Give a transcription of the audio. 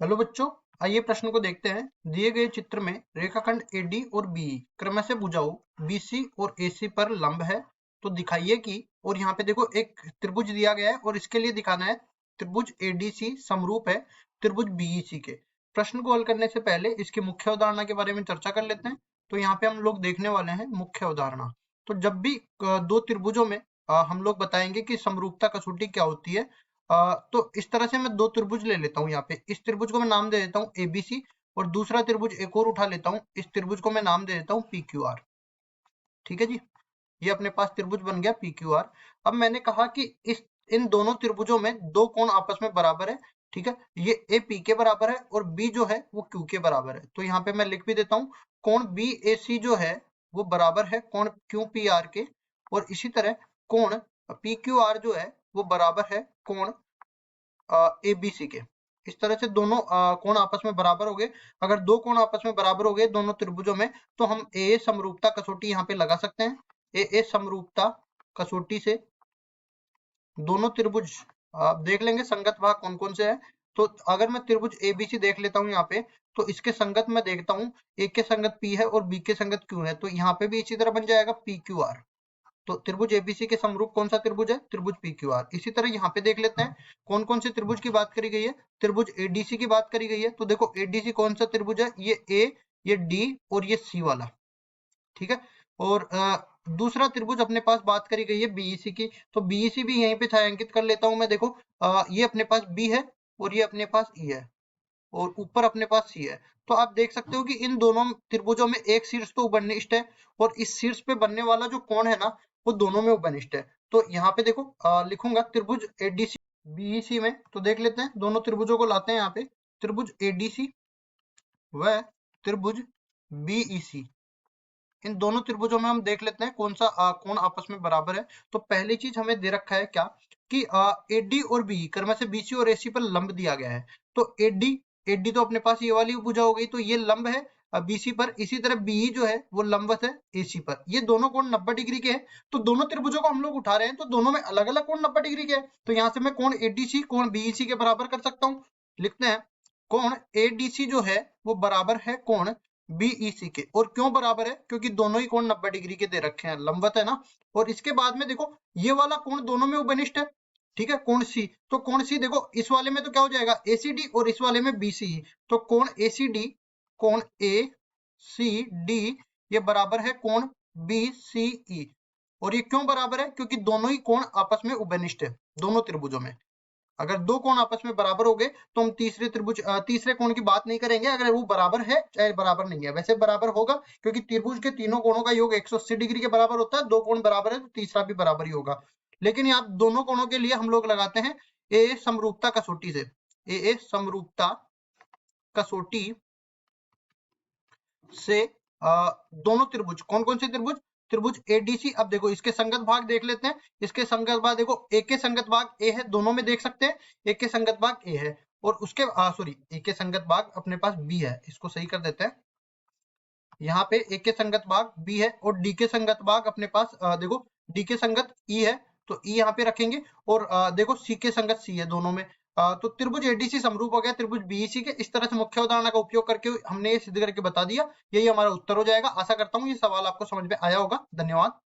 Hello बच्चों, आइए प्रश्न को देखते हैं। दिए गए चित्र में रेखाखंड एडी और बीई क्रमशः से भुजाओं बीसी और एसी पर लंब है, तो दिखाइए कि। और यहाँ पे देखो एक त्रिभुज दिया गया है और इसके लिए दिखाना है त्रिभुज एडीसी समरूप है त्रिभुज बीईसी के। प्रश्न को हल करने से पहले इसकी मुख्य अवधारणा के बारे में चर्चा कर लेते हैं। तो यहाँ पे हम लोग देखने वाले हैं मुख्य अवधारणा। तो जब भी दो त्रिभुजों में हम लोग बताएंगे कि समरूपता कसौटी क्या होती है। तो इस तरह से मैं दो त्रिभुज ले लेता हूँ। यहाँ पे इस त्रिभुज को मैं नाम दे देता हूँ एबीसी, और दूसरा त्रिभुज एक और उठा लेता हूँ, इस त्रिभुज को मैं नाम दे देता हूँ पीक्यूआर। ठीक है जी, ये अपने पास त्रिभुज बन गया पीक्यूआर। अब मैंने कहा कि इस इन दोनों त्रिभुजों में दो कोण आपस में बराबर है। ठीक है, ये ए पी के बराबर है और बी जो है वो क्यू के बराबर है। तो यहाँ पे मैं लिख भी देता हूँ कोण बी ए सी जो है वो बराबर है कोण क्यू पी आर के, और इसी तरह कोण पी क्यू आर जो है वो बराबर है कोण एबीसी के। इस तरह से दोनों कोण आपस में बराबर हो गए। अगर दो कोण आपस में बराबर हो गए दोनों त्रिभुजों में, तो हम ए समरूपता कसौटी यहाँ पे लगा सकते हैं। ए समरूपता कसौटी से दोनों त्रिभुज आप देख लेंगे संगत भाग कौन कौन से है। तो अगर मैं त्रिभुज एबीसी देख लेता हूँ यहाँ पे, तो इसके संगत मैं देखता हूँ ए के संगत पी है और बी के संगत क्यू है, तो यहाँ पे भी इसी तरह बन जाएगा पी क्यू आर। तो त्रिभुज एबीसी के समरूप कौन सा त्रिभुज है? त्रिभुज पीक्यूआर। इसी तरह यहाँ पे देख लेते हैं कौन कौन से त्रिभुज की बात करी गई है। त्रिभुज एडीसी की बात करी गई है। तो देखो एडीसी कौन सा त्रिभुज है? ये ए, ये डी और ये सी वाला। ठीक है, और दूसरा त्रिभुज अपने पास बात करी गई है बीईसी की। तो बीईसी भी यहीं पे छायांकित कर लेता हूं मैं। देखो ये अपने पास बी है और ये अपने पास ई है और ऊपर अपने पास सी है। तो आप देख सकते हो कि इन दोनों त्रिभुजों में एक शीर्ष तो उपनिष्ठ है, और इस शीर्ष पे बनने वाला जो कोण है ना वो दोनों में उपनिष्ठ है। तो यहाँ पे देखो लिखूंगा त्रिभुज एडीसी बीईसी में। तो देख लेते हैं दोनों त्रिभुजों को लाते हैं यहाँ पे, त्रिभुज एडीसी व त्रिभुज बीईसी। इन दोनों त्रिभुजों में हम देख लेते हैं कौन सा कोण आपस में बराबर है। तो पहली चीज हमें दे रखा है क्या कि एडी और बी क्रम से बीसी और एसी पर लंब दिया गया है। तो एडी एडी तो अपने पास ये वाली भुजा हो गई, तो ये लंब है बीसी पर। इसी तरह बीई जो है वो लंबवत है एसी पर। ये दोनों कोण 90 डिग्री के हैं। तो दोनों त्रिभुजों को हम लोग उठा रहे हैं, तो दोनों में अलग अलग कोण 90 डिग्री के हैं। तो यहाँ से मैं कोण एडीसी कोण बीईसी के बराबर कर सकता हूँ। लिखते हैं कोण एडीसी जो है वो बराबर है कोण बीईसी के। और क्यों बराबर है? क्योंकि दोनों ही कोण 90 डिग्री के दे रखे हैं, लंबवत है ना। और इसके बाद में देखो ये वाला कोण दोनों में उपनिष्ठ है। ठीक है, कोण सी। तो कोण सी देखो इस वाले में तो क्या हो जाएगा एसीडी, और इस वाले में बीसी। तो कोण एसीडी कोण ए सी डी ये बराबर है कोण बीसीई। और ये क्यों बराबर है? क्योंकि दोनों ही कोण आपस में उपनिष्ठ है दोनों त्रिभुजों में। अगर दो कोण आपस में बराबर हो गए तो हम तीसरे कोण की बात नहीं करेंगे, अगर वो बराबर है चाहे बराबर नहीं है। वैसे बराबर होगा क्योंकि त्रिभुज के तीनों कोणों का योग 180 डिग्री के बराबर होता है। दो कोण बराबर है तो तीसरा भी बराबर ही होगा। लेकिन यहाँ दोनों कोणों के लिए हम लोग लगाते हैं ए समरूपता कसौटी से। ए समरूपता कसौटी से दोनों त्रिभुज कौन कौन से त्रिभुज? त्रिभुज एडीसी। अब देखो इसके संगत भाग देख लेते हैं। इसके संगत भाग देखो एक के संगत भाग ए है, दोनों में देख सकते हैं एक के संगत भाग ए है, और उसके सॉरी एक के संगत भाग अपने पास बी है। इसको सही कर देते हैं। यहाँ पे एक के संगत भाग बी है और डी के संगत भाग अपने पास देखो डी के संगत ई है, तो ई यहाँ पे रखेंगे। और देखो सी के संगत सी है दोनों में। तो त्रिभुज एडीसी समरूप हो गया त्रिभुज बीईसी के। इस तरह से मुख्य अवधारणा का उपयोग करके हमने ये सिद्ध करके बता दिया। यही हमारा उत्तर हो जाएगा। आशा करता हूँ ये सवाल आपको समझ में आया होगा। धन्यवाद।